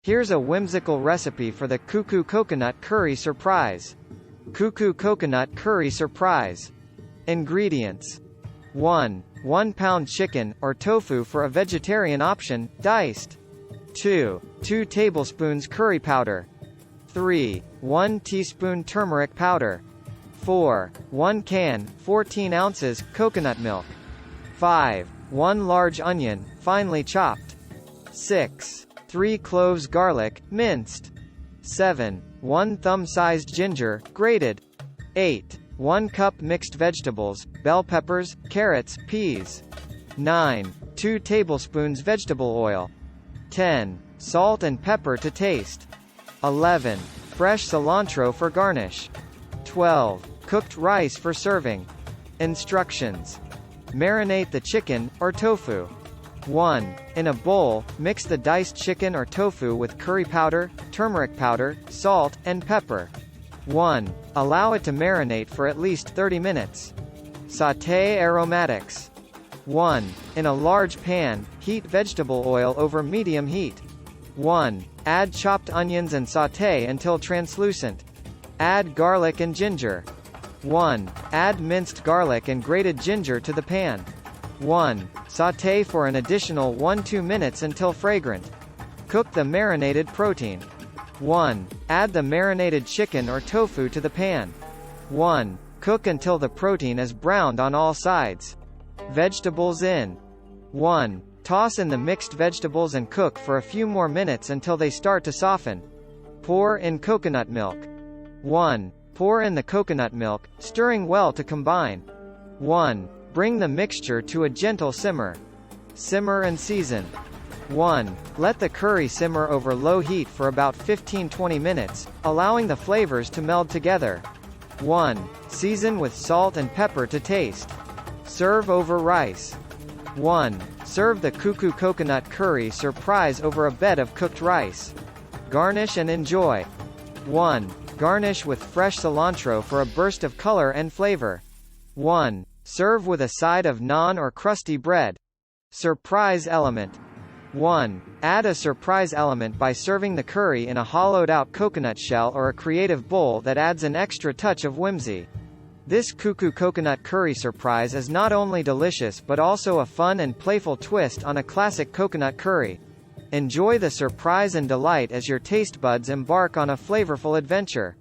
Here's a whimsical recipe for the Cuckoo Coconut Curry Surprise. Cuckoo Coconut Curry Surprise. Ingredients. 1. 1 pound chicken, or tofu for a vegetarian option, diced. 2. 2 tablespoons curry powder. 3. 1 teaspoon turmeric powder. 4. 1 can, 14 ounces, coconut milk. 5. 1 large onion, finely chopped. 6. 3 cloves garlic, minced. 7. 1 thumb-sized ginger, grated. 8. 1 cup mixed vegetables, bell peppers, carrots, peas. 9. 2 tablespoons vegetable oil. 10. Salt and pepper to taste. 11. Fresh cilantro for garnish. 12. Cooked rice for serving. Instructions. Marinate the chicken, or tofu. 1. In a bowl, mix the diced chicken or tofu with curry powder, turmeric powder, salt, and pepper. 1. Allow it to marinate for at least 30 minutes. Sauté aromatics. 1. In a large pan, heat vegetable oil over medium heat. 1. Add chopped onions and sauté until translucent. Add garlic and ginger. 1. Add minced garlic and grated ginger to the pan. 1. Sauté for an additional 1-2 minutes until fragrant. Cook the marinated protein. 1. Add the marinated chicken or tofu to the pan. 1. Cook until the protein is browned on all sides. Vegetables in. 1. Toss in the mixed vegetables and cook for a few more minutes until they start to soften. Pour in coconut milk. 1. Pour in the coconut milk, stirring well to combine. 1. Bring the mixture to a gentle simmer. Simmer and season. 1. Let the curry simmer over low heat for about 15-20 minutes, allowing the flavors to meld together. 1. Season with salt and pepper to taste. Serve over rice. 1. Serve the Cuckoo Coconut Curry Surprise over a bed of cooked rice. Garnish and enjoy. 1. Garnish with fresh cilantro for a burst of color and flavor. 1. Serve with a side of naan or crusty bread. Surprise element. 1. Add a surprise element by serving the curry in a hollowed-out coconut shell or a creative bowl that adds an extra touch of whimsy. This Cuckoo Coconut Curry Surprise is not only delicious but also a fun and playful twist on a classic coconut curry. Enjoy the surprise and delight as your taste buds embark on a flavorful adventure.